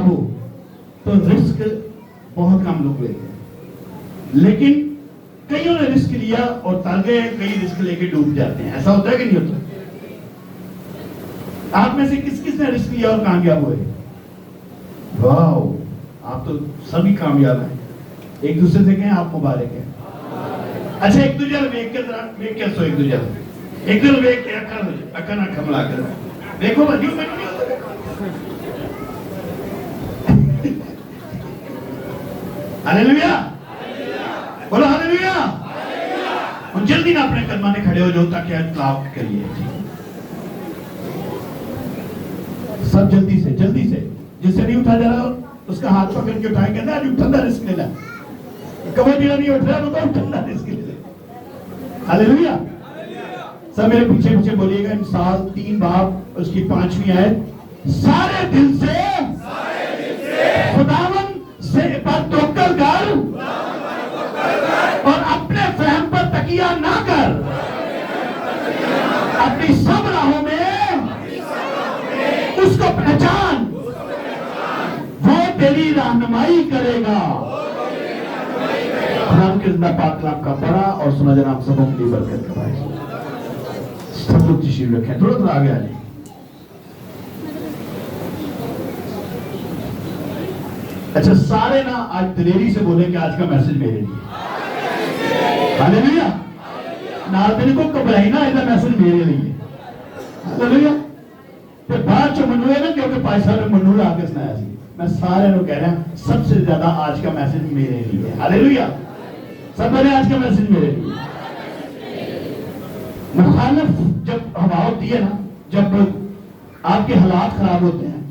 کامیاب ہو تو رسک بہت کم لوگ لیتے ہیں، لیکن کئیوں نے رسک لیا اور تر گئے، کئی رسک لے کے ڈوب جاتے ہیں. ایسا ہوتا ہے کہ نہیں ہوتا؟ آپ میں سے کس کس نے رسک لیا اور کامیاب ہوئے؟ واو، آپ تو سبھی کامیاب ہیں. ایک دوسرے سے کہیں آپ مبارک ہیں. اچھا ایک دوسرے ویک کے طرح ویک کے سو ایک دوسرے ایک دوسرے ویک کے اکھا نہ کھملا کر دیکھو بھائی میں نہیں ہوتا. ہاللیلویا، بولو ہاللیلویا. اور جلدی نہ اپنے قدمانے کھڑے ہو جاؤ تاکہ اطلاق کریے. سب جلدی سے جس سے نہیں اٹھا جا رہا اس کا ہاتھ پکڑ کے اٹھائیں گے نا. آج ٹھنڈا رسک لینا، کبھی نہیں اٹھ رہا تو ٹھنڈا رسک لے. ہاللیلویا. سب میرے پیچھے پیچھے بولیے گا. مثال 3 باب اس کی 5ویں آیت. سارے دل سے خداوند سے پر توکل کر اور اپنے فہم پر تکیہ نہ کر. اپنی سب راہوں میں اس کو پہچان، وہ تیری رہنمائی کرے گا. خدا کے زندہ پاک کلام کا بڑا اور سنا جناب سبوں کی برکت کا بھائی. سب لوگ تشریف رکھیں، تھوڑا تھوڑا آگے آ جائیں. اچھا سارے نا آج دلیری سے بولیں کہ آج کا میسج میرے لیے. ہاللیلویا. ناردن کو کبرائی نا ایسا میسج میرے لیے. ہاللیلویا. پھر بات جو منو ہے نا کیونکہ پائسہ نے منو لا کے سنایا سی. میں سارے لوگ کہہ رہے ہیں سب سے زیادہ آج کا میسج میرے لیے. ہاللیلویا. سب بولے آج کا میسج میرے لیے. مخالف جب ہوا ہوتی ہے نا، جب آپ کے حالات خراب ہوتے ہیں،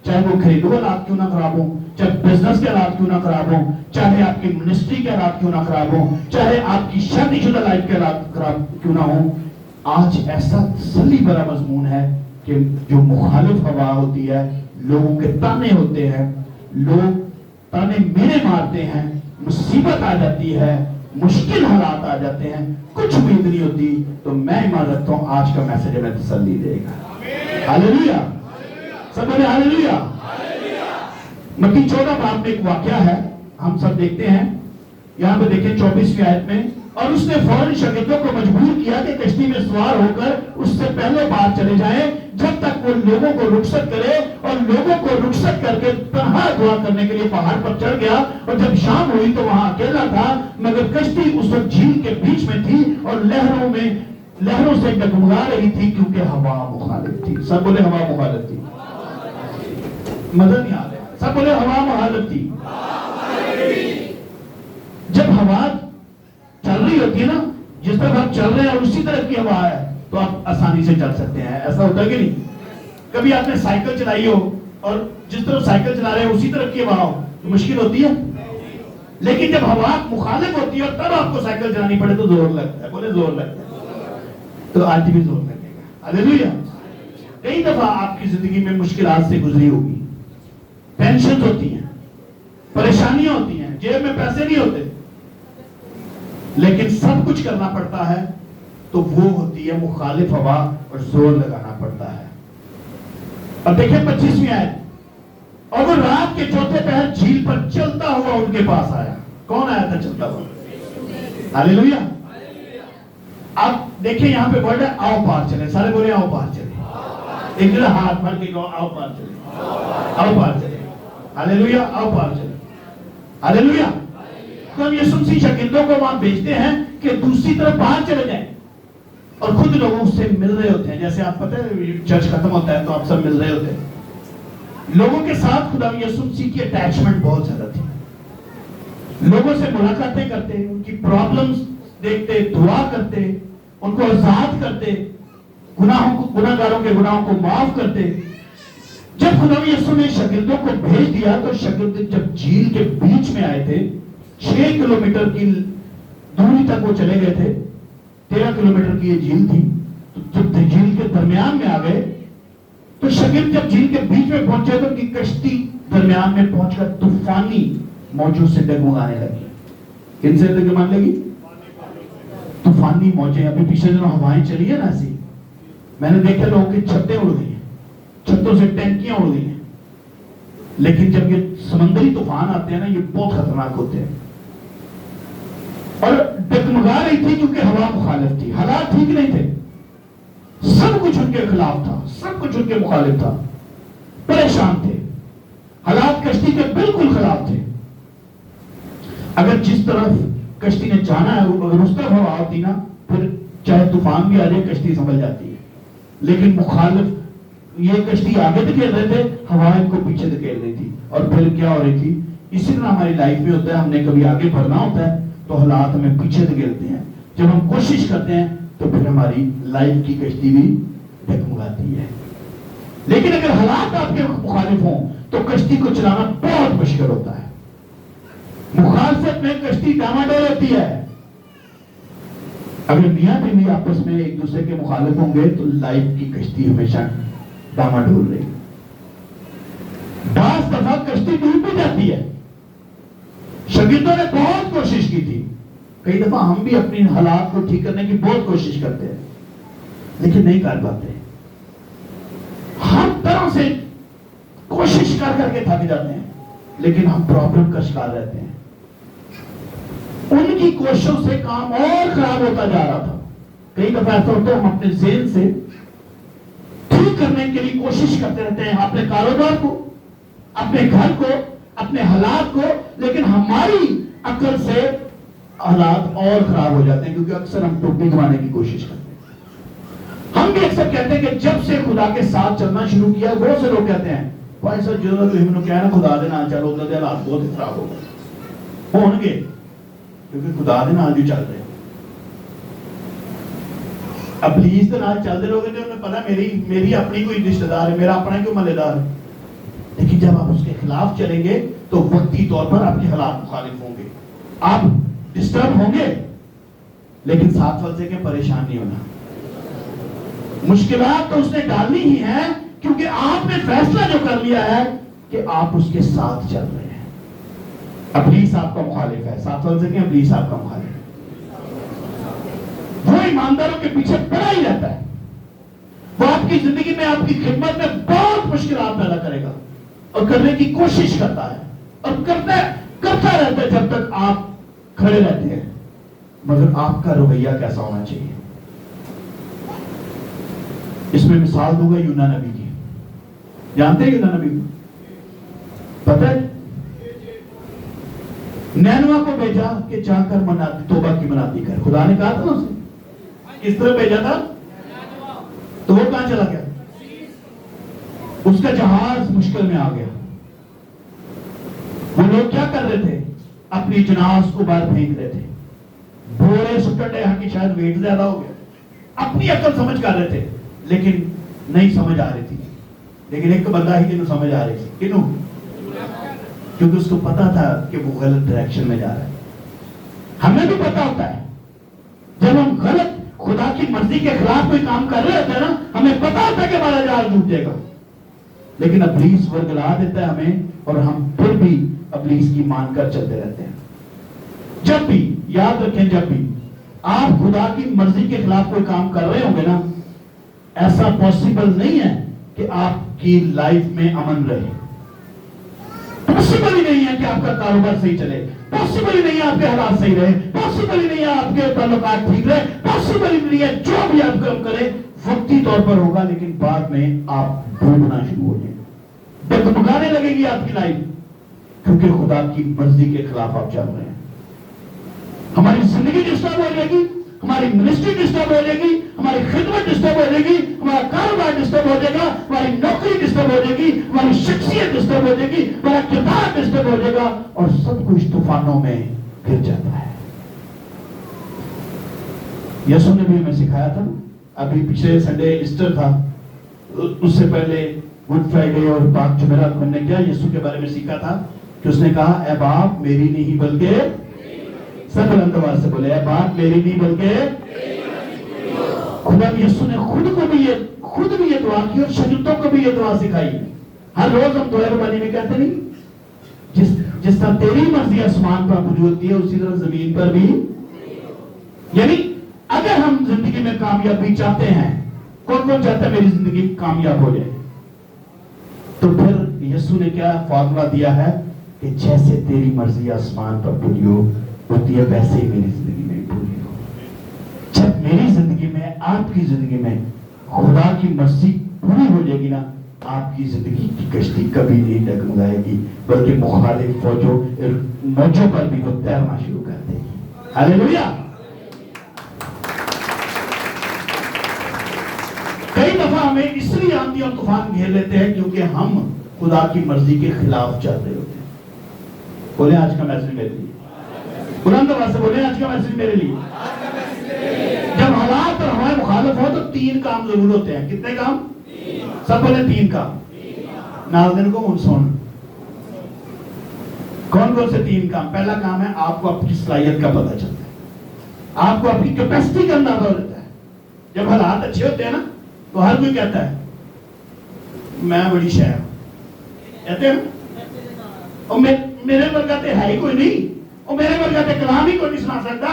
چاہے وہ گھریلو حالات کیوں نہ خراب ہوں، چاہے بزنس کے حالات کیوں نہ خراب ہوں، چاہے آپ کی منسٹری کے حالات کیوں نہ خراب ہوں، چاہے آپ کی شادی شدہ لائف کے حالات خراب کیوں نہ ہوں، آج ایسا تسلی بھرا مضمون ہے کہ جو مخالف ہوا ہوتی ہے، لوگوں کے تانے ہوتے ہیں، لوگ تانے میرے مارتے ہیں، مصیبت آ جاتی ہے، مشکل حالات آ جاتے ہیں، کچھ امید نہیں ہوتی، تو میں ایمان رکھتا ہوں آج کا میسج ہمیں تسلی دے گا. ہاللیلویا. سب بولے ہاللیلویا. متی 14 باب میں ایک واقعہ ہے، ہم سب دیکھتے ہیں. یہاں پہ دیکھیں 24ویں آیت میں. اور اس نے فوراً شاگردوں کو مجبور کیا کہ کشتی میں سوار ہو کر اس سے پہلے باہر چلے جائیں جب تک وہ لوگوں کو رخصت کرے. اور لوگوں کو رخصت کر کے تنہا دعا کرنے کے لیے پہاڑ پر چڑھ گیا. اور جب شام ہوئی تو وہاں اکیلا تھا، مگر کشتی اس وقت جھیل کے بیچ میں تھی اور لہروں سے ڈگمگا رہی تھی کیونکہ ہوا مخالف تھی. سب بولے ہوا مخالف تھی. مدد نہیں آ رہا. سب بولے ہوا مخالف تھی. جب ہوا چل رہی ہوتی ہے نا، جس طرح آپ چل رہے ہیں اور اسی طرح کی ہوا ہے تو آپ آسانی سے چل سکتے ہیں. ایسا ہوتا ہے کہ نہیں؟ کبھی آپ نے سائیکل چلائی ہو اور جس طرح سائیکل چلا رہے ہیں اسی طرح کی ہوا ہو تو مشکل ہوتی ہے. لیکن جب ہوا مخالف ہوتی ہے اور تب آپ کو سائیکل چلانی پڑے تو زور لگتا ہے. بولے زور لگتا ہے. تو آج بھی زور لگے گا. ہاللیلویا. کئی دفعہ آپ کی زندگی میں مشکلات سے گزری ہوگی، ٹینشن ہوتی ہیں، پریشانیاں ہوتی ہیں، جیب میں پیسے نہیں ہوتے، لیکن سب کچھ کرنا پڑتا ہے تو وہ ہوتی ہے مخالف ہوا اور زور لگانا پڑتا ہے. اور دیکھیں 25ویں آیت. اور وہ رات کے چوتھے پہر جھیل پر چلتا ہوا ان کے پاس آیا. کون آیا تھا چلتا ہوا؟ ہاللیلویا. اب دیکھیں یہاں پہ ورڈ ہے آؤ پار چلے. سارے بولے آؤ پار چلے. ایک جگہ ہاتھ بھر کے کہو آؤ پار چلے. آؤ پار چلے. ہاللیلویا. آؤ پار چلے. ہاللیلویا. تو ہم یسوع مسیح شاگردوں کو وہاں بھیجتے ہیں کہ دوسری طرف باہر چلے جائیں اور خود لوگوں سے مل رہے ہوتے ہیں. جیسے آپ پتہ ہے چرچ ختم ہوتا ہے تو آپ سب مل رہے ہوتے ہیں. لوگوں کے ساتھ خدا یسوع مسیح کی اٹیچمنٹ بہت زیادہ تھی. لوگوں سے ملاقاتیں کرتے، ان کی پرابلمز دیکھتے، دعا کرتے، ان کو آزاد کرتے، گناہگاروں کے گناہوں کو معاف کرتے. جب خدا یسوع نے شاگردوں کو بھیج دیا تو شاگرد جب جھیل کے بیچ میں آئے تھے، 6 کلومیٹر کی دوری تک وہ چلے گئے تھے. 13 کلومیٹر کی یہ جھیل تھی. تو جب جھیل کے درمیان میں آ گئے تو شاگرد جب جھیل کے بیچ میں پہنچے تو ان کی کشتی درمیان میں پہنچ کر طوفانی موجوں سے ڈگمگانے لگی. کن سے ڈگمگانے لگی؟ طوفانی موجیں. ابھی پیچھے جو ہوائیں چلی ہے نا ایسی، میں نے دیکھا لوگوں کی چھتیں اڑ گئی ہیں، چھتوں سے ٹینکیاں اڑ گئی ہیں. لیکن جب یہ سمندری طوفان آتے ہیں نا، یہ بہت خطرناک ہوتے ہیں، اور ڈگمگا رہی تھی کیونکہ ہوا مخالف تھی، حالات ٹھیک نہیں تھے، سب کچھ ان کے خلاف تھا، سب کچھ ان کے مخالف تھا، پریشان تھے، حالات کشتی کے بالکل خلاف تھے۔ اگر جس طرف کشتی نے جانا ہے، اگر اس طرف ہوا ہوتی نا، پھر چاہے طوفان بھی آ جائے کشتی سنبھل جاتی ہے، لیکن مخالف یہ کشتی آگے دھکیل رہے تھے، ہوا ان کو پیچھے دھکیل رہی تھی، اور پھر کیا ہو رہی تھی؟ اسی طرح ہماری لائف میں ہوتا ہے، ہم نے کبھی آگے بڑھنا ہوتا ہے تو حالات ہمیں پیچھے دھکیلتے ہیں، جب ہم کوشش کرتے ہیں تو پھر ہماری لائف کی کشتی بھی ڈگمگاتی ہے۔ لیکن اگر حالات آپ کے مخالف ہوں تو کشتی کو چلانا بہت مشکل ہوتا ہے، مخالفت میں کشتی ڈاماڈول ہوتی ہے۔ اگر میاں بیوی آپس میں ایک دوسرے کے مخالف ہوں گے تو لائف کی کشتی ہمیشہ ڈاماڈول رہے گی، بعض دفعہ کشتی ڈوب بھی جاتی ہے۔ شاگردوں نے بہت کوشش کی تھی، کئی دفعہ ہم بھی اپنی حالات کو ٹھیک کرنے کی بہت کوشش کرتے ہیں لیکن نہیں کر پاتے، ہر طرح سے کوشش کر کر کے تھک جاتے ہیں لیکن ہم پرابلم کا شکار رہتے ہیں۔ ان کی کوششوں سے کام اور خراب ہوتا جا رہا تھا۔ کئی دفعہ ایسا ہوتا ہے ہم اپنے ذہن سے ٹھیک کرنے کے لیے کوشش کرتے رہتے ہیں، اپنے کاروبار کو، اپنے گھر کو، اپنے حالات کو، لیکن ہماری عقل سے حالات اور خراب ہو جاتے ہیں کیونکہ اکثر ہم ٹوپی گوانے کی کوشش کرتے ہیں۔ ہم بھی اکثر کہتے ہیں کہ جب سے خدا کے ساتھ چلنا شروع کیا، بہت سے لوگ کہتے ہیں بھائی صاحب جو ہم نے کہا نا خدا دے نال چلو، ادھر حالات بہت خراب ہو گئے ہون گے کیونکہ خدا دے نال جو چل رہے ابلیس دے نال چلتے رہو گے تو انہیں پتا میری اپنی کوئی رشتہ دار ہے، میرا اپنا کوئی محلے دار ہے، لیکن جب آپ اس کے خلاف چلیں گے تو وقتی طور پر آپ کے حالات مخالف ہوں گے، آپ ڈسٹرب ہوں گے، لیکن ساتھ فلسے کے پریشان نہیں ہونا۔ مشکلات تو اس نے ڈالنی ہی ہیں کیونکہ آپ نے فیصلہ جو کر لیا ہے کہ آپ اس کے ساتھ چل رہے ہیں۔ ابلیس آپ کا مخالف ہے، ساتھ فلسے کے ابلیس آپ کا مخالف ہے، وہ ایمانداروں کے پیچھے پڑا ہی رہتا ہے، وہ آپ کی زندگی میں، آپ کی خدمت میں بہت مشکلات پیدا کرے گا اور کرنے کی کوشش کرتا ہے اور کرتا رہتا ہے جب تک آپ کھڑے رہتے ہیں، مگر آپ کا رویہ کیسا ہونا چاہیے؟ اس میں مثال دوں گا یونا نبی کی، جانتے ہیں یونا نبی کو؟ پتہ ہے نینوا کو بھیجا کہ جا کر توبہ کی منادی کر، خدا نے کہا تھا نا اسے، کس طرح بھیجا تھا؟ تو وہ کہاں چلا گیا؟ اس کا جہاز مشکل میں آ گیا۔ وہ لوگ کیا کر رہے تھے؟ اپنی جناز کو باہر پھینک رہے تھے، بورے سٹڑے ہاں کی شاید ویٹ زیادہ ہو گیا، اپنی عقل سمجھ کر رہے تھے لیکن نہیں سمجھ آ رہی تھی، لیکن ایک بندہ ہی کنوں سمجھ آ رہی تھی، کنوں؟ کیونکہ اس کو پتا تھا کہ وہ غلط ڈائریکشن میں جا رہا ہے۔ ہمیں بھی پتا ہوتا ہے جب ہم غلط خدا کی مرضی کے خلاف کوئی کام کر رہے ہوتے ہیں نا، ہمیں پتا ہوتا ہے کہ ہمارا جہاز ڈوب جائے گا، لیکن ابلیس ورگلا دیتا ہے ہمیں اور ہم پھر بھی ابلیس کی مان کر چلتے رہتے ہیں۔ جب بھی یاد رکھیں، جب بھی آپ خدا کی مرضی کے خلاف کوئی کام کر رہے ہوں گے نا، ایسا پاسبل نہیں ہے کہ آپ کی لائف میں امن رہے، پاسبل ہی نہیں ہے کہ آپ کا کاروبار صحیح چلے، پاسبل ہی نہیں ہے آپ کے حالات صحیح رہے، پاسبل ہی نہیں ہے آپ کے تعلقات ٹھیک رہے، پاسبل ہی نہیں ہے جو بھی آپ کام کریں وقتی طور پر ہوگا لیکن بعد میں آپ ڈوبنا شروع ہو جائیں، ڈگمگانے لگے گی آپ کی لائف کیونکہ خدا کی مرضی کے خلاف آپ چل رہے ہیں۔ ہماری زندگی ڈسٹرب ہو جائے گی، ہماری منسٹری ڈسٹرب ہو جائے گی، ہماری خدمت ڈسٹرب ہو جائے گی، ہمارا کاروبار ڈسٹرب ہو جائے گا، ہماری نوکری ڈسٹرب ہو جائے گی، ہماری شخصیت ڈسٹرب ہو جائے گی، ہمارا کردار ڈسٹرب ہو جائے گا اور سب کچھ طوفانوں میں گر جاتا ہے۔ یسوع نے بھی ہمیں سکھایا تھا، ابھی پچھلے سنڈے ایسٹر تھا، اس سے پہلے گڈ فرائیڈے اور پاک جمعرات ہم نے کیا یسوع کے بارے میں سیکھا تھا کہ اس نے کہا اے باپ میری نہیں بلکہ، سب بلند آواز سے بولے اے باپ میری نہیں بلکہ، خدا یسوع نے خود بھی یہ دعا کی اور شاگردوں کو بھی یہ دعا سکھائی۔ ہر روز ہم دعائے ربانی میں کہتے نہیں، جس طرح تیری مرضی آسمان پر پوری ہوتی ہے اسی طرح زمین پر بھی، یعنی اگر ہم زندگی میں کامیابی چاہتے ہیں، کون کون چاہتا ہے میری زندگی کامیاب ہو جائے، تو پھر یسوع نے کیا فارمولا دیا ہے کہ جیسے تیری مرضی آسمان پر پوری ہوتی ہے ویسے ہی میری زندگی میں پوری ہو. جب میری زندگی میں آپ کی زندگی میں خدا کی مرضی پوری ہو جائے گی نا, آپ کی زندگی کی کشتی کبھی نہیں ڈگمگائے گی, بلکہ مخالف فوجوں موجوں پر بھی وہ تیرنا شروع کر دے گی. ہاللیلویا. کئی دفعہ ہمیں اس لیے آندھی اور طوفان گھیر لیتے ہیں کیونکہ ہم خدا کی مرضی کے خلاف چلتے ہوتے ہیں. بولے آج کا میسج میرے لیے, بلند آواز سے بولے آج کا میسج میرے لیے. جب حالات اور ہمارے مخالف ہو تو 3 کام ضرور ہوتے ہیں. کتنے کام؟ سب بولے 3 کام. ناظرین کو سن, کون کون سے 3 کام؟ پہلا کام ہے آپ کو اپنی صلاحیت کا پتہ چلتا ہے, آپ کو اپنی کیپیسٹی کا اندازہ ہو جاتا ہے. جب حالات اچھے ہوتے ہیں نا تو ہر کوئی کہتا ہے میں بڑی شے ہوں, کہتے ہیں اور میرے ورگا تے ہے ہی کوئی نہیں, اور میرے ورگا تے کلام ہی کوئی نہیں سنا سکتا,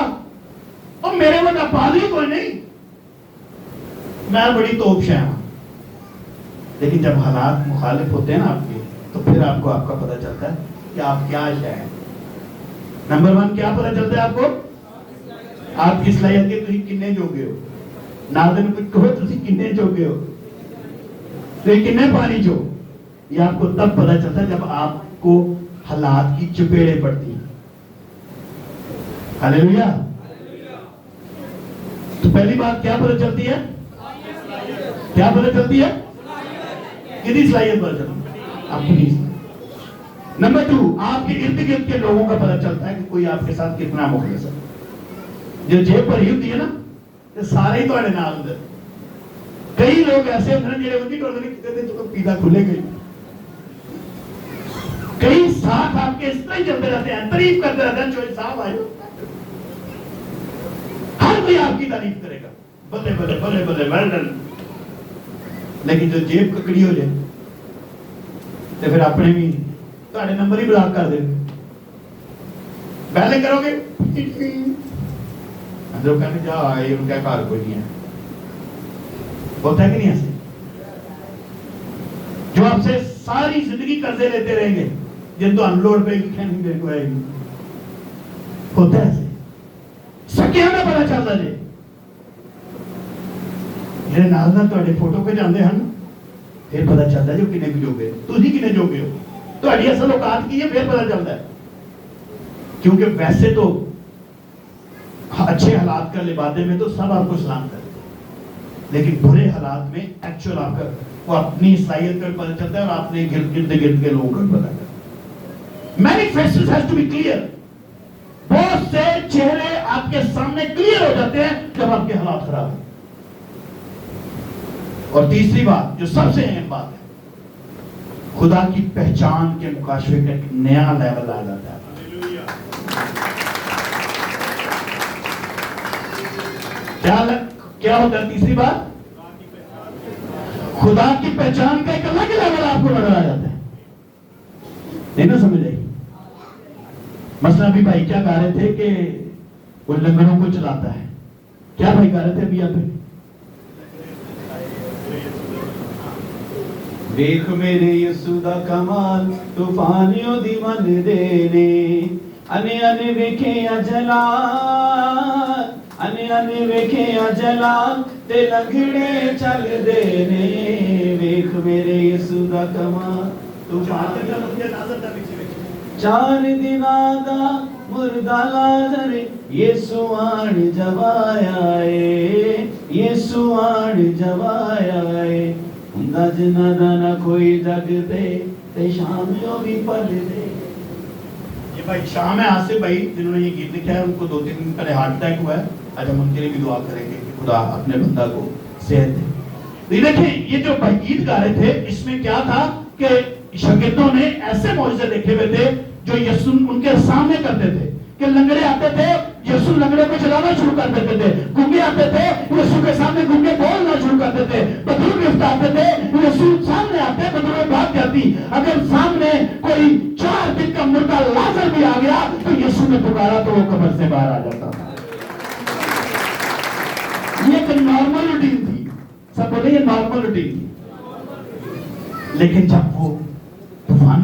اور میرے ورگا پادری کوئی نہیں, میں بڑی توپ شے ہوں. لیکن جب حالات مخالف ہوتے ہیں نا آپ کے, تو پھر آپ کو آپ کا پتہ چلتا ہے کہ آپ کیا شے ہیں. نمبر 1 کیا پتہ چلتا ہے آپ کو؟ آپ کی صلاحیت کے تسی کنے جوگے ہو. ناظرین کچھ کہو تسی کنے جوگے ہو, تسی کنے پانی چو. یہ آپ کو تب پتہ چلتا ہے جب آپ کو حالات کی چپیڑیں پڑتی ہیں. ہاللیلویا. تو پہلی بات کیا پتہ چلتی ہے؟ کیا پتہ چلتی ہے؟ کتنی صلاحیت پتہ چلتی ہے؟ اپنی. نمبر 2 آپ کے ارد گرد کے لوگوں کا پتہ چلتا ہے کہ کوئی آپ کے ساتھ کتنا مخلص ہے. جو جیب پر ہی ہوتی ہے نا تو سارے ہی تھوڑے نال ہوندے. کئی لوگ ایسے ہوتے ہیں جڑے اونجی ٹول نہیں کہتے تو پیدا کھلے گئی. کئی ساتھ آپ کے اس طرح ہی چلتے رہتے ہیں, تعریف کرتے رہتے ہیں, جو صاحب آئے ہر کوئی آپ کی تعریف کرے گا, بلے بلے بلے بلے ویل ڈن. لیکن جو جیب ککڑی ہو جائے تو پھر اپنے بھی تھوڑے نمبر ہی بلاک کر دیں. پہلے کرو گے جو کہتے جا آئے ان کا کار کوئی نہیں ہے. ہوتا ہے کہ نہیں ایسے؟ جو آپ سے ساری زندگی قرضے لیتے رہیں گے جن تو انلوڈ پہ کھینی میرے کو آئے گی. ہوتا ہے ایسے. سکیا میں پتا چلتا جی جنہیں ناظرین تھوڑے فوٹو پہ جاندے ہیں پھر پتا چلتا ہے جو کنے بھی جوگے ہو, تھی کنے جوگے ہو, تھوڑی اصل اوقات کی ہے پھر پتا چلتا ہے. کیونکہ ویسے تو اچھے حالات کا لبادے میں تو سب آپ کو سلام کرتے ہیں, لیکن برے حالات میں ایکچوئل آپ کا وہ اپنی صلاحیت کا پتہ چلتا ہے اور اپنے ارد گرد کے لوگوں کا پتہ چلتا ہے. Manifestation has to be clear. بہت سے چہرے آپ کے سامنے کلیئر ہو جاتے ہیں جب آپ کے حالات خراب ہیں. اور تیسری بات جو سب سے اہم بات ہے, خدا کی پہچان کے مکاشفے کا ایک نیا لیول آ جاتا ہے. کیا ہوتا ہے تیسری بات؟ خدا کی پہچان کا ایک الگ لیول آپ کو نظر آ جاتا ہے. نہیں نا سمجھ آئی؟ مثلا ابھی بھائی کیا کہہ رہے تھے کہ وہ لنگڑوں کو چلاتا ہے. کیا بھائی کہہ رہے تھے ابھی آپ؟ دیکھ میرے یسوع دا کمال طوفانیوں دی من دینے انے انے ویکھے جلال انے انے ویکھے جلال تے لنگڑے چل دینے. ویکھ میرے یسوع دا کمال طوفان چار دناں دا مردہ لازر یسوع آن جوایا اے یسوع آن جوایا اے. ہندا جنہ دا نہ کوئی جگ دے تے شام جو بھی پل دے. یہ بھائی شام ہے آصف بھائی جنہوں نے یہ گیت لکھا ہے, ان کو 2-3 دن پہلے ہارٹ اٹیک ہوا ہے. آج ہم ان کے لیے بھی دعا کریں گے کہ خدا اپنے بندہ کو صحت دے. دیکھیں یہ جو بھائی گیت گا رہے تھے اس میں کیا تھا کہ شاگردوں نے ایسے معجزے دیکھے ہوئے تھے جو یسوع ان کے سامنے کرتے تھے کہ لنگڑے آتے تھے یسوع لنگڑے کو چلانا شروع کر دیتے تھے, گونگے آتے تھے یسوع کے سامنے گونگے بولنا شروع کر دیتے, بدھو گرفت آتے تھے یسوع سامنے آتے بدھو بھاگ جاتی. اگر سامنے کوئی 4 دن کا مردہ لازر بھی آ گیا تو یسوع نے پکارا تو وہ قبر سے باہر آ جاتا تھا. یہ ایک نارمل روٹین تھی. سب بولے یہ نارمل روٹین تھی. لیکن جب وہ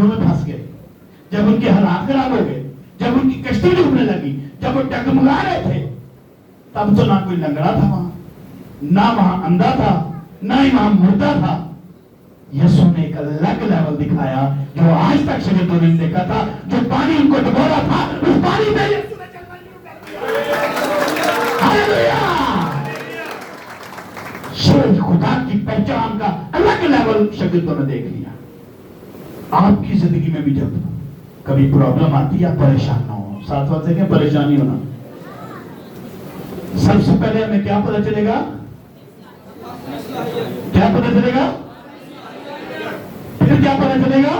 طوفانوں میں پھنس گئے، جب ان کے حالات خراب ہو گئے، جب ان کی کشتی ڈوبنے لگی، جب وہ ڈگمگا رہے تھے، تب تو نہ کوئی لنگڑا تھا وہاں، نہ وہاں اندھا تھا، نہ ہی وہاں مردہ تھا۔ یسوع نے ایک الگ لیول دکھایا جو آج تک شاگردوں نے دیکھا تھا، جو پانی ان کو ڈبو رہا تھا، اس پانی میں یسوع نے چلنا شروع کر دیا۔ ہاللویا! خدا کی پہچان کا الگ لیول شاگردوں نے دیکھ لیا۔ آپ کی زندگی میں بھی جب کبھی پرابلم آتی ہے، پریشان نہ ہو، ساتھ وقت سے کیا پریشانی ہونا، سب سے پہلے ہمیں کیا پتہ چلے گا؟ کیا پتہ چلے گا؟ پھر کیا پتہ چلے گا؟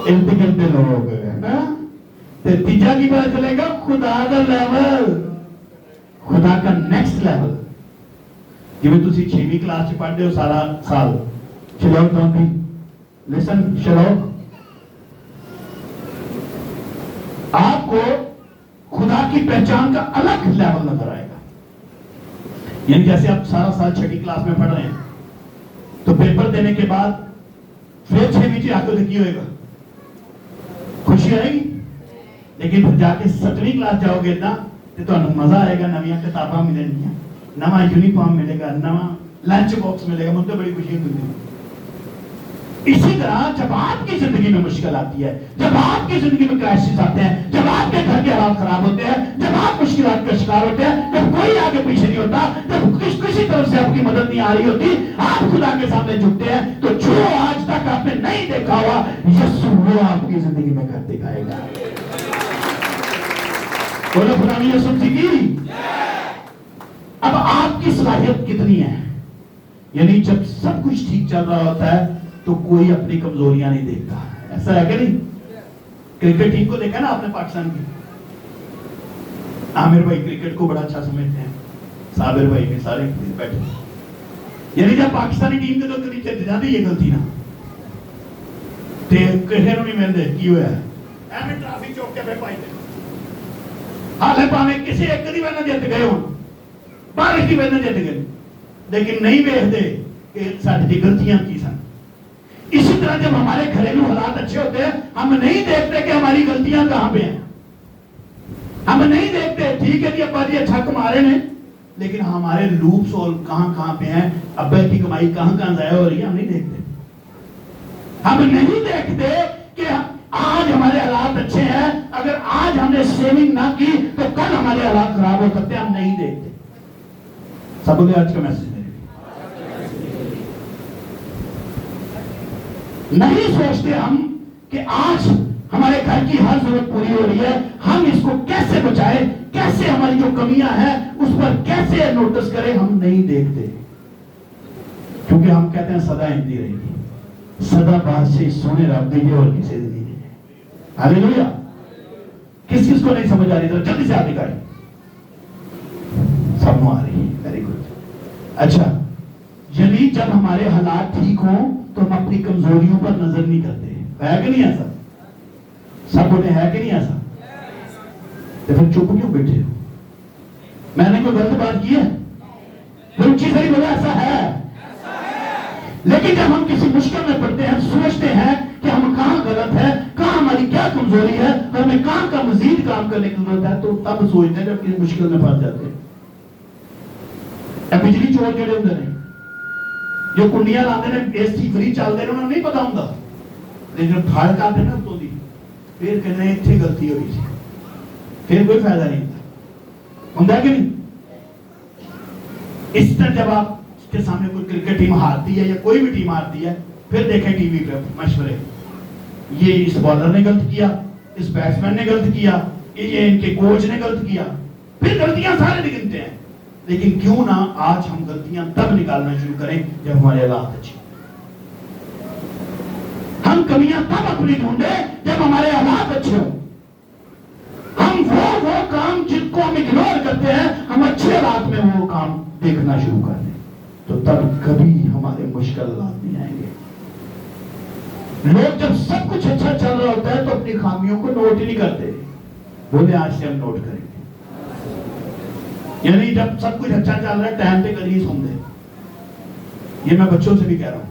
ارد گرد لوگ، تیجا کی پتہ چلے گا خدا کا لیول، خدا کا نیکسٹ لیول۔ جب تسی 6ویں کلاس سے پڑھتے ہو سارا سال، چلو ڈونٹ بی لسن، چلو آپ کو خدا کی پہچان کا الگ لیول نظر آئے گا۔ یعنی جیسے آپ سارا سال 6ویں کلاس میں پڑھ رہے ہیں تو پیپر دینے کے بعد پھر 6ویں آ کے کی ہوئے گا، خوشی آئے گی، لیکن پھر جا کے 7ویں کلاس جاؤ گے نا تو مزہ آئے گا، نویاں کتاباں ملیں گی، نواں یونیفارم ملے گا، نواں لنچ باکس ملے گا، مجھے بڑی خوشی ہوتی ہے۔ اسی طرح جب آپ کی زندگی میں مشکل آتی ہے، جب آپ کی زندگی میں کرائسس آتے ہیں، جب آپ کے گھر کے حالات خراب ہوتے ہیں، جب آپ مشکلات کا شکار ہوتے ہیں، جب کوئی آگے پیچھے نہیں ہوتا، جب کسی طرف سے آپ کی مدد نہیں آ رہی ہوتی، آپ خدا کے سامنے جھکتے ہیں تو جو آج تک آپ نے نہیں دیکھا ہوا یسوع وہ آپ کی زندگی میں کر دکھائے گا۔ بولو خدا نے یسوع کی۔ اب آپ کی صلاحیت کتنی ہے؟ یعنی جب سب کچھ ٹھیک چل رہا ہوتا ہے تو کوئی اپنی کمزوریاں نہیں دیکھتا، ایسا ہے کہ نہیں؟ کرکٹ ٹیم کو دیکھا نا آپ نے پاکستان کی، عامر بھائی کرکٹ کو بڑا اچھا سمجھتے ہیں، صابر بھائی بھی، سارے بیٹھے، یعنی جب پاکستانی ٹیم کے تو کبھی چلتے جاتے یہ غلطی نہ تے کہے نو نہیں ملتے کی ہوا ہے ایویں ٹرافی چوک کے پہ پائی دے، حالے پاویں کسی ایک کدی وجہ جیت گئے ہوں، بارش کی وجہ جیت گئے، لیکن نہیں دیکھتے کہ ساری غلطیاں کی سن۔ اسی طرح جب ہمارے گھریلو حالات اچھے ہوتے ہیں، ہم نہیں دیکھتے کہ ہماری غلطیاں کہاں پہ ہیں، ہم نہیں دیکھتے ٹھیک ہے جی ابا جی اچھا کما رہے ہیں، لیکن ہمارے لوپس اور کہاں پہ ہیں، ابا کی کمائی کہاں ضائع ہو رہی ہے، ہم نہیں دیکھتے۔ ہم نہیں دیکھتے کہ آج ہمارے حالات اچھے ہیں، اگر آج ہم نے سیونگ نہ کی تو کل ہمارے حالات خراب ہو سکتے ہیں، ہم نہیں دیکھتے۔ سب کو آج کا میسج نہیں سوچتے ہم کہ آج ہمارے گھر کی ہر ضرورت پوری ہو رہی ہے، ہم اس کو کیسے بچائیں، کیسے ہماری جو کمیاں ہیں اس پر کیسے نوٹس کریں، ہم نہیں دیکھتے، کیونکہ ہم کہتے ہیں صدا امتی رہے گی، صدا بادشاہ سونے رب دیجیے اور کسی دے دیجیے۔ ہاللیلویا! کس کو نہیں سمجھ آ رہی تو جلدی سے آپ دکھائیں، سب آ رہی ہے، ویری گڈ۔ اچھا، یعنی جب ہمارے حالات ٹھیک ہوں تو ہم اپنی کمزوریوں پر نظر نہیں کرتے، ہے کہ نہیں ایسا؟ سب بولے ہے کہ نہیں ایسا؟ تو پھر چپ کیوں بیٹھے ہو؟ میں نے کوئی غلط بات کی ہے؟ پھر چیز نہیں بولا ایسا ہے۔ لیکن جب ہم کسی مشکل میں پڑتے ہیں، سوچتے ہیں کہ ہم کہاں غلط ہے، کہاں ہماری کیا کمزوری ہے، اور ہمیں کہاں کا مزید کام کرنے کی ضرورت ہے، تو تب سوچتے ہیں جب کسی مشکل میں پھنس جاتے ہیں۔ بجلی چور جڑے ہوندے نے، جو کنڈیاں لاتے ہیں اے سی فری چلتے ہیں، انہوں نے نہیں پتا ہوں، لیکن پھاڑ کے آتے ہیں نا اتوں دی، پھر کہتے ہیں اتنے غلطی ہوئی تھی، پھر کوئی فائدہ نہیں ہوتا کہ نہیں؟ اس طرح جب آپ کے سامنے کوئی کرکٹ ٹیم ہارتی ہے یا کوئی بھی ٹیم ہارتی ہے، پھر دیکھیں ٹی وی پہ مشورے، یہ اس بالر نے غلط کیا، اس بیٹسمین نے غلط کیا، یہ ان کے کوچ نے غلط کیا، پھر غلطیاں سارے گنتے ہیں۔ لیکن کیوں نہ آج ہم غلطیاں تب نکالنا شروع کریں جب ہمارے حالات اچھے، ہم کمیاں تب اپنی ڈھونڈیں جب ہمارے حالات اچھے ہوں۔ ہم وہ کام جن کو ہم اگنور کرتے ہیں، ہم اچھے حالات میں وہ کام دیکھنا شروع کر دیں، تو تب کبھی ہمارے مشکل حالات نہیں آئیں گے۔ لوگ جب سب کچھ اچھا چل رہا ہوتا ہے تو اپنی خامیوں کو نوٹ ہی نہیں کرتے، بولے آج سے ہم نوٹ کریں گے۔ یعنی جب سب کچھ اچھا چل رہا ہے ٹائم پہ کریز ہوں دے، یہ میں بچوں سے بھی کہہ رہا ہوں،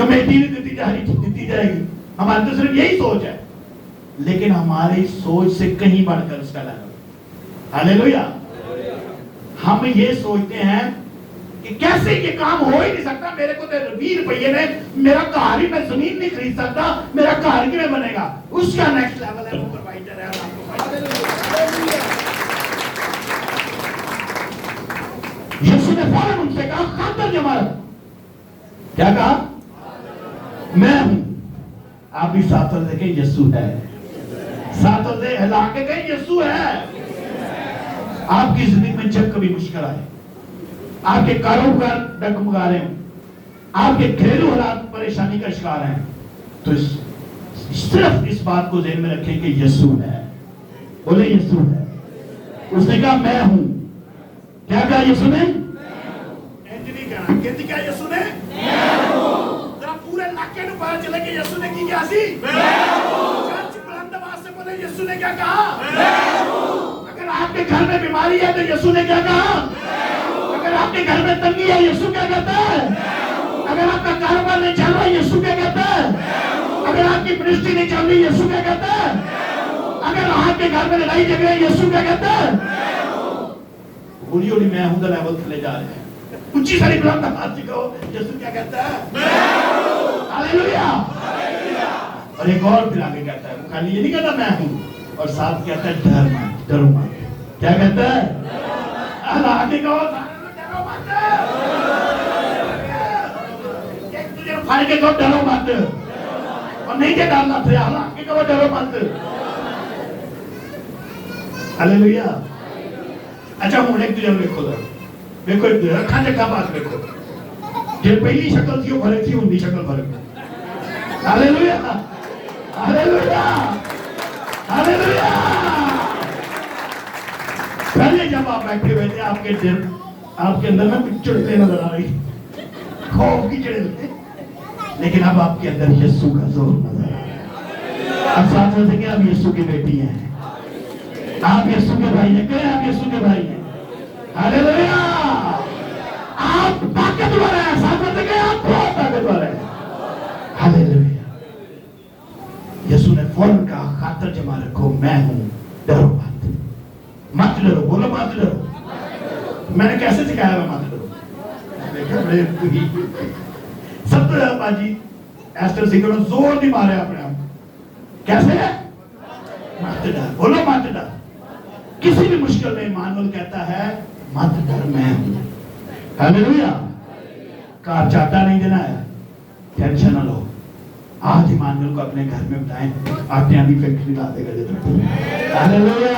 کمیٹی نہیں دیتی جائے گی. ہماری تو صرف یہی سوچ ہے. لیکن ہماری سوچ سے کہیں بڑھ کر اس کا لیول. ہاللیلویا. ہم یہ سوچتے ہیں کہ کیسے یہ کام ہو ہی نہیں سکتا, میرے کو 20 روپے میں میرا گھر ہی, میں زمین نہیں خرید سکتا, میرا گھر کیوں بنے گا. اس کا نیکسٹ لیول ہے وہ پرووائڈر ہے. یسوع نے فوراً ان سے کہا خاطر جمع رکھ. کیا کہا؟ میں ہوں. آپ بھی ساتھ سے کہیں یسوع ہے. ساتھ سے ہلا کے کہیں یسوع ہے. آپ کی زندگی میں جب کبھی مشکل آئے, آپ کے کاروبار ڈگمگا رہے ہیں, آپ کے گھریلو حالات پریشانی کا شکار ہیں, تو صرف اس بات کو ذہن میں رکھیں کہ یسوع ہے. بولے یسوع ہے. اس نے کہا میں ہوں. کیا کہا یسوع نے؟ نہیں کہا. کہتی کیا یسوع نے؟ ذرا پورے علاقے کو پتا چلے کہ یسوع نے کی کیا سی. چرچ بلند آواز سے بولے یسوع نے کیا کہا. اگر آپ کے گھر میں بیماری ہے تو یسوع نے کیا کہا. اگر آپ کے گھر میں تنگی ہے یسوع کیا کہتا ہے. اگر آپ کا کاروبار نہیں چل رہا یسوع کیا کہتا ہے. اگر آپ کی منسٹری نہیں چل رہی یسوع کیا کہتا ہے. اگر آپ کے گھر میں لڑائی جھگڑے یسوع کیا کہتا ہے. ہولی ہولی میں ہوں دا لیول کھلے جا رہے ہیں. اونچی ساری بلند آواز سے کہو یسوع کیا کہتا ہے. ہاللیلویا. اور ایک اور پھر آگے کہتا ہے, وہ خالی یہ نہیں کہتا میں ہوں, اور ساتھ کہتا ہے ڈر مت, ڈرو مت. کیا کہتا ہے؟ آگے کہو ڈرو مت. ایک تجھے پھاڑ کے کہو ڈرو مت, اور نہیں کہ ڈرنا تھا, آگے کہو ڈرو مت. ہاللیلویا. اچھا ہوں ایک تجھے دیکھو ذرا, دیکھو ایک رکھا جگہ بات دیکھو. جو پہلی شکل تھی وہ فرق تھی, ان کی شکل فرق تھی. ہاللیلویا. ہاللیلویا. ہاللیلویا. پہلے جب آپ بیٹھے ہوئے تھے آپ کے دل, آپ کے اندر میں چڑھتے نظر آ رہی, خوف کی چڑھتے, لیکن اب آپ کے اندر یسوع کا زور نظر آ رہا ہے. اب ساتھ میں سے کہ آپ یسوع کی بیٹی ہیں, آپ یسوع کے بھائی ہیں. کہ آپ یسوع کے بھائی ہیں. ہاللیلویا. آپ طاقتور ہیں. ساتھ میں سے کہ آپ بہت طاقتور ہیں. ہاللیلویا. یسوع نے فوراً کہا خاطر جمع رکھو میں ہوں, ڈرو مت. مت ڈرو. بولو مت ڈرو. میں نے کیسے سکھایا میں مت ڈرو. سب تو باجی ایسٹر سنگر نے زور نہیں مارے اپنے آپ. کیسے؟ مت ڈر. بولو مت ڈر. کسی بھی مشکل میں ایمانویل کہتا ہے مت ڈر میں ہوں. ہاللیلویا. کار چاٹا نہیں دینا ہے, ٹینشن نہ لو. آج ایمانویل کو اپنے گھر میں بتائیں آٹیاں کی فیکٹری لا دے گا. ہاللیلویا.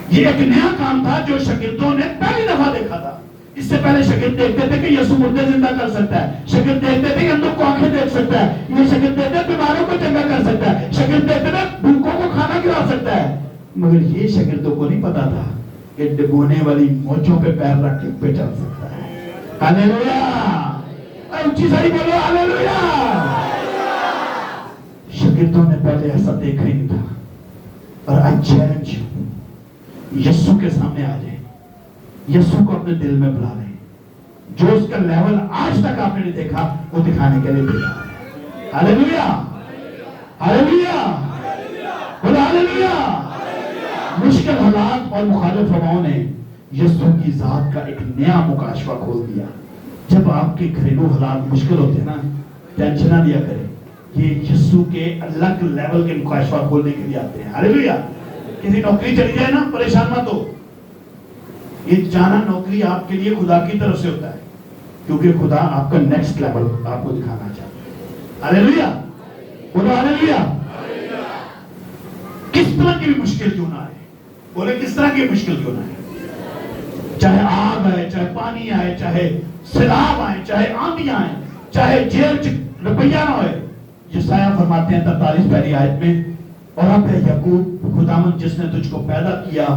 یہ ایک نیا کام تھا جو شاگردوں نے پہلی دفعہ دیکھا تھا. اس سے پہلے شاگرد دیکھتے تھے کہ یسوع مردے زندہ کر سکتا ہے. شاگرد دیکھتے تھے کہ اندھوں کو آنکھیں دیکھ سکتا ہے. یہ شاگرد دیکھتے تھے بیماروں کو چنگا کر سکتا ہے. شاگرد دیکھتے تھے بھوکوں کو کھانا کھلا سکتا ہے. مگر یہ شاگردوں کو نہیں پتا تھا کہ ڈبونے والی موچوں پہ پیر رکھ کے پہ چل سکتا ہے. ہاللیلویا. اونچی ساری بولو ہاللیلویا. شاگردوں نے پہلے ایسا دیکھا ہی نہیں تھا. اور آئی چیلنج یو, یسوع کے سامنے آ جائیں, یسوع کو اپنے دل میں بلا لیں. جو اس کا لیول آج تک آپ نے نہیں دیکھا وہ دکھانے کے لیے تیار ہے. ہاللیلویا. ہاللیلویا. بولو ہاللیلویا. مشکل حالات اور مخالف ہواؤں نے یسوع کی ذات کا ایک نیا مکاشفہ کھول دیا. جب آپ کے گھریلو حالات مشکل ہوتے ہیں نا, ٹینشن نہ لیا کریں, یہ یسوع کے الگ لیول کے مکاشفہ کھولنے کے لیے آتے ہیں. ہاللیلویا. کسی نوکری چلی جائے نا پریشان مت ہو. یہ جانا نوکری آپ کے لیے خدا کی طرف سے ہوتا ہے, کیونکہ خدا آپ کا نیکسٹ لیول آپ کو دکھانا چاہتا ہے. ہاللیلویا. بولو ہاللیلویا. کس طرح کی بھی مشکل کیوں نہ آئے, بولے کس طرح کی مشکل کیوں نہ آئے, چاہے آگ آئے, چاہے پانی آئے, چاہے سیلاب آئے, چاہے آندیاں آئے, چاہے جیل روپیہ نہ ہوئے. یسایہ فرماتے ہیں 43 پہلی آیت میں, اور اب ہے یعقوب خداوند جس نے تجھ کو پیدا کیا,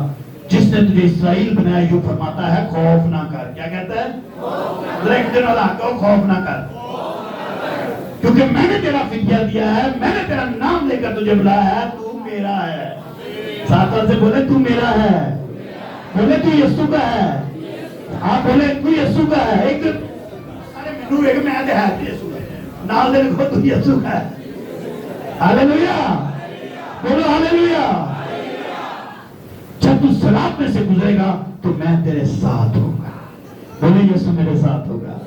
جس نے تجھے اسرائیل بنایا, یوں فرماتا ہے خوف نہ کر. کیا کہتا ہے؟ ایک دن والا کہو خوف نہ کر, کیونکہ میں نے تیرا فدیہ دیا ہے, میں نے تیرا نام لے کر تجھے بلایا ہے, تو میرا ہے. ساتھ سے بولے تو میرا ہے. بولے تو یسوع کا ہے. آپ بولے تو یسوع کا ہے. ایک سارے مینوں ایک میں تے ہے یسوع کا. نال دے کو تو یسوع کا ہے. ہاللویا بولو ہاللویا. جب تو سراب میں سے گزرے گا تو میں تیرے ساتھ ہوں گا. بولے یسوع میرے ساتھ ہوگا.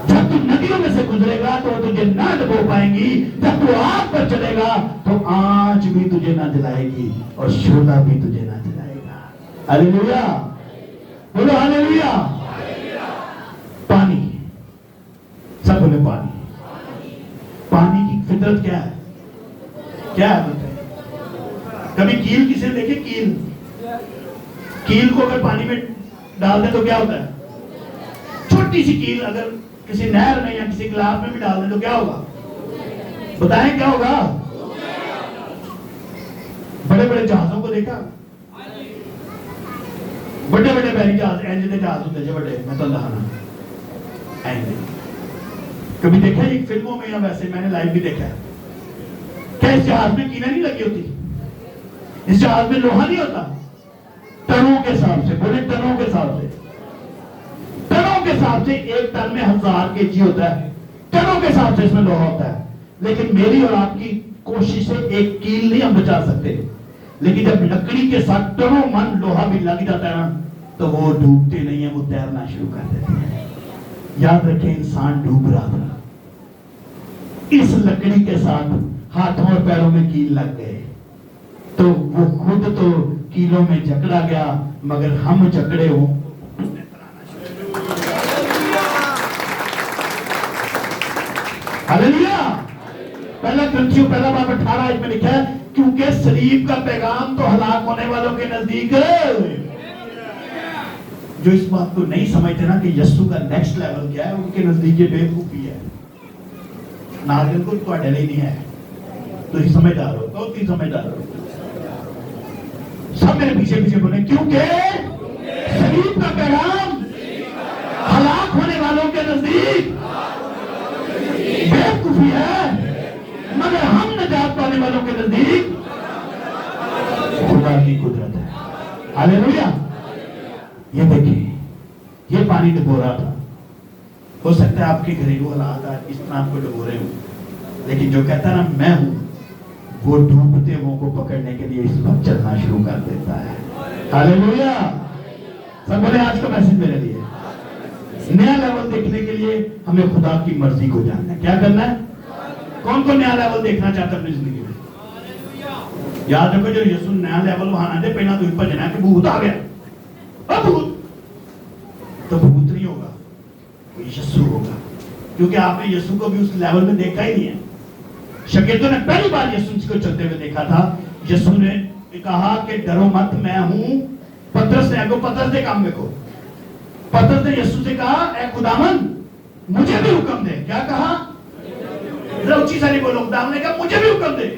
جب تو ندیوں میں سے گزرے گا تو تجھے نہ ڈبو پائیں گی. جب تو آگ پر چلے گا تو آنچ بھی تجھے نہ جلائے گی اور شعلہ بھی تجھے نہ جلائے گا. ہاللویا بولو ہاللویا. پانی, سب بولے پانی. پانی کی فطرت کیا ہے؟ کیا ہے بتائیں؟ کبھی کیل کسی نے دیکھے؟ کیل کو اگر پانی میں ڈال دیں تو کیا ہوتا ہے؟ چھوٹی سی کیل اگر کسی نہر میں یا کسی گلاس میں بھی ڈال دیں تو کیا ہوگا؟ بتائیں کیا ہوگا؟ بڑے بڑے جہازوں کو دیکھا؟ بڑے بڑے بحری جہاز, اینجن دے جہاز ہوتے ہیں بڑے, میں تو اللہ نا اینجن. کبھی دیکھا ایک فلموں میں یا ویسے میں نے لائیو بھی دیکھا ہے کہ اس جہاز میں کیلیں نہیں لگی ہوتی, اس جہاز میں لوہا نہیں ہوتا. ٹنوں کے حساب سے, بولے ٹنوں کے حساب سے, ٹنوں کے حساب سے ایک ٹن میں 1000 kg ہوتا ہے. ٹنوں کے حساب سے اس میں لوہا ہوتا ہے. لیکن میری اور آپ کی کوشش سے ایک کیل نہیں ہم بچا سکتے. لیکن جب لکڑی کے ساتھ ٹنوں من لوہا بھی لگ جاتا ہے نا تو وہ ڈوبتے نہیں ہیں, وہ تیرنا شروع کر دیتے ہیں. یاد رکھیں انسان ڈوب رہا تھا, اس لکڑی کے ساتھ ہاتھوں اور پیروں میں کیل لگ گئے تو وہ خود تو کیلوں میں جکڑا گیا مگر ہم جکڑے ہوں. ہاللویا. پہلا کرنتھیوں پہلا باب 18 میں لکھا ہے کیونکہ صلیب کا پیغام تو ہلاک ہونے والوں کے نزدیک ہے. جو اس بات کو نہیں سمجھتے نا کہ یسوع کا نیکسٹ لیول کیا ہے, ان کے نزدیک یہ بیوقوفی ہے. ناظرین کو تو ڈیلی نہیں ہے, تو ہی سمجھدار ہو, تو ہی سمجھدار ہو. سب میرے پیچھے پیچھے بولیں کیونکہ صلیب کا پیغام ہلاک ہونے والوں کے نزدیک بیوقوفی ہے مگر ہم نجات پانے والوں کے نزدیک خدا کی قدرت ہے. ہاللویا. یہ دیکھیں یہ پانی ڈبو رہا تھا. ہو سکتا ہے آپ کے گھریلو حالات اس طرح آپ کو ڈبو رہے ہوں, لیکن جو کہتا ہے نا میں ہوں وہ ڈوبتے ہوں کو پکڑنے کے لیے اس وقت چلنا شروع کر دیتا ہے. ہاللویا. سب بولے آج کا میسج میرے لیے نیا لیول دیکھنے کے لیے ہمیں خدا کی مرضی کو جاننا ہے. کیا کرنا ہے؟ کون کون نیا لیول دیکھنا چاہتا ہے اپنی زندگی میں؟ یاد رکھو جو یسوع نیا لیول وہاں دے پہلا تو بھجنا کہ بھوت آ گیا. بھوت تو بھوت نہیں ہوگا, وہ یسوع ہوگا, کیونکہ آپ نے یسوع کو بھی اس لیول میں دیکھا ہی نہیں ہے. شاگردوں نے پہلی بار یسوع کو چلتے ہوئے دیکھا تھا. یسوع نے کہا کہ ڈرو مت میں ہوں. پترس نے آگے پترس دے کام دیکھو. پترس نے یسوع سے کہا اے خداوند مجھے بھی حکم دے. کیا کہا؟ ذرا اونچی ساری بولو. خداوند نے کہا مجھے بھی حکم دے.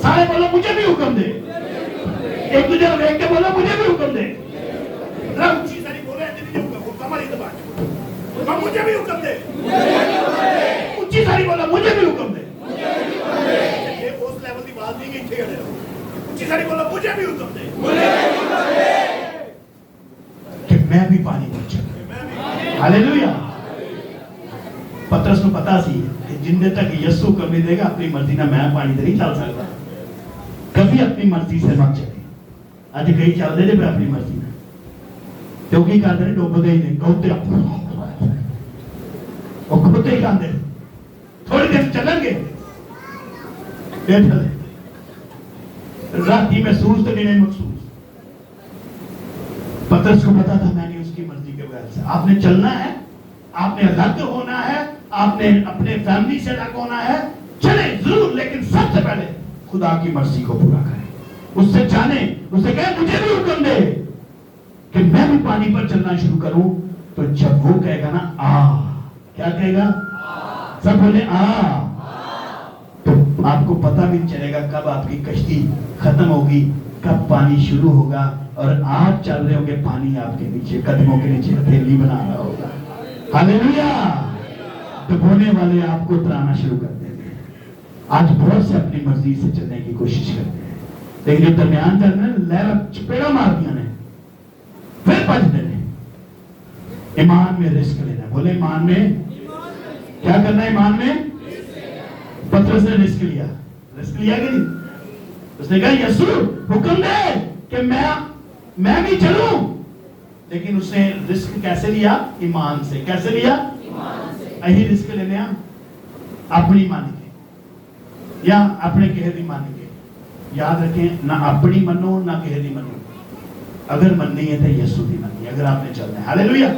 سارے بولو مجھے بھی حکم دے. ایک دوسرے کو دیکھ کے بولو مجھے بھی حکم دے. ذرا اونچی ساری بولو ایسے نہیں ہوگا. ہماری زبان مجھے بھی حکم دے. اونچی ساری بولو مجھے بھی حکم دے. یہ اس لیول کی بات نہیں کہ اونچی ساری بولو مجھے بھی حکم دے کہ میں بھی پانی پر چلوں. ہاللویا. پترس کو پتا سی کہ جن دن تک یسوع کبھی دے گا اپنی مرضی نہ میں پانی تے نہیں چل سکتا. کبھی اپنی مرضی سے مت چلے. اج کئی چل دے پہ اپنی مرضی نہ تو کی کرتے ہیں ڈوبتے ہی نہیں. کہتے وہ کھوتے ہی کھاندے تھوڑی دیر چلیں گے راتی محسوس تو نہیں محسوس. پترس کو پتا تھا میں نے اس کی مرضی کے بغیر سے. آپ نے چلنا ہے, آپ نے الگ ہونا ہے, آپ نے اپنے فیملی سے الگ ہونا ہے. چلیں ضرور, لیکن سب سے پہلے خدا کی مرضی کو پورا کریں. اس سے جانیں, اس سے کہیں مجھے بھی حکم دے کہ میں بھی پانی پر چلنا شروع کروں. تو جب وہ کہے گا نا آ, کیا کہے گا؟ سب بولے آ. تو آپ کو پتہ بھی چلے گا کب آپ کی کشتی ختم ہوگی, کب پانی شروع ہوگا, اور آپ چل رہے ہوں گے پانی آپ کے نیچے قدموں کے نیچے ہتھیلی بنا رہا ہوگا. ہاللویا. ڈبونے والے آپ کو اترانا شروع کر دیں گے. آج بہت سے اپنی مرضی سے چلنے کی کوشش کرتے ہیں, لیکن جو درمیان چل رہے ہیں لہر چپیڑا مار دیا نے پھر بچ دے. ایمان میں رزق لینا. بولے ایمان میں کیا کرنا ہے؟ ایمان میں. پترس نے رزق لیا. رزق لیا کہ نہیں؟ اس نے کہا یسوع حکم دے کہ میں بھی چلوں. لیکن اس نے رزق کیسے لیا؟ ایمان سے. کیسے لیا؟ اہی رزق لینے اپنی مانی کے یا اپنے کہے دی مانی کے. یاد رکھیں نہ اپنی منو نہ کہے دی منو. اگر مننی ہے تو یسوع دی مننی. اگر آپ نے چلنا ہے ہاللیلویا.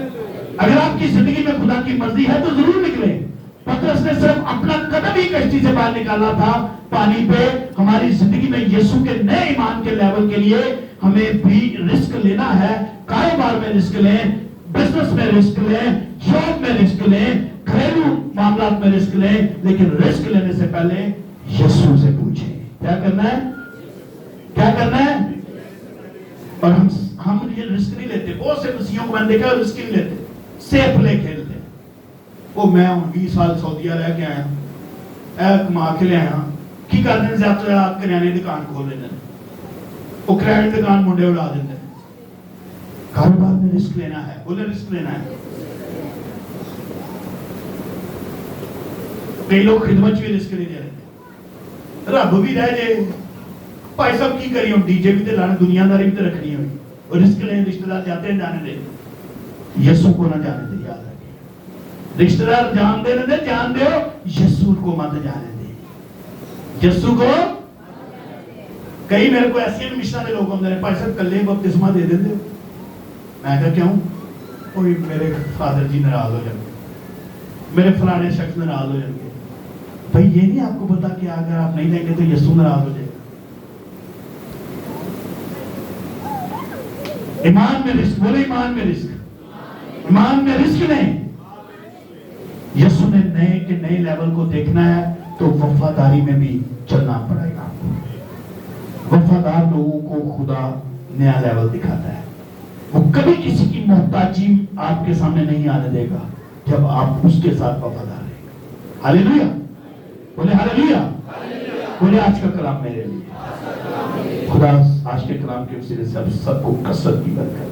اگر آپ کی زندگی میں خدا کی مرضی ہے تو ضرور نکلیں. پترس نے صرف اپنا قدم ہی کشتی سے باہر نکالا تھا پانی پہ. ہماری زندگی میں یسوع کے نئے ایمان کے لیول کے لیے ہمیں بھی رزق لینا ہے. کاروبار میں رزق لیں, بزنس میں رزق لیں, جاب میں رزق لیں, گھریلو معاملات میں رزق لیں, لیکن رزق لینے سے پہلے یسوع سے پوچھیں کیا کرنا ہے, کیا کرنا ہے. اور ہم یہ رزق نہیں لیتے. بہت سے مسیحوں کو میں نے دیکھا رزق نہیں لیتے, سیف لے کھیلتے. وہ میں 20 سال سعودیہ رہ کے آیا ہوں, کما کے لے آیا ہوں. کی کرتے ہیں زیادہ سے آپ کریانے دکان کھول لیتے ہیں, وہ کریانے دکان منڈے اڑا دیتے ہیں. کاروبار میں رزق لینا ہے. بولے رزق لینا ہے. کئی لوگ خدمت بھی رزق نہیں دے رہے. رب بھی رہ جائے بھائی صاحب کی کری ہوں, ڈی جے بھی تے لانے, دنیا داری بھی تے رکھنی ہوئی. اور رزق لیں رشتہ دار جاتے ہیں جانے دے, یسوع کو نہ جانے دے. یاد رکھیں رشتہ دار جان دے نہ دے, جان دے ہو یسوع کو مت جانے دے. یسوع کو. کئی میرے کو ایسی مشنہ دے لوگ ہوندے نے بھائی صاحب کلے بپتسمہ دے دیندے. میں کہا کیوں؟ کوئی میرے فادر جی ناراض ہو جائیں گے, میرے فلانے شخص ناراض ہو جائیں گے. بھائی یہ نہیں آپ کو پتا کہ اگر آپ نہیں دیں گے تو یسوع ناراض ہو جائے گا. ایمان میں رزق. بولے ایمان میں رزق. ایمان میں رزق نہیں. یسوع نے نئے کے نئے لیول کو دیکھنا ہے تو وفاداری میں بھی چلنا پڑے گا. وفادار لوگوں کو خدا نیا لیول دکھاتا ہے. وہ کبھی کسی کی محتاجی آپ کے سامنے نہیں آنے دے گا جب آپ اس کے ساتھ وفادار رہیں گے. ہاللیلویا. بولے ہاللیلویا. بولے آج کا کلام میرے لیے. خدا آج کے کلام کے وسیلے سے سب کو کثرت کی برکت.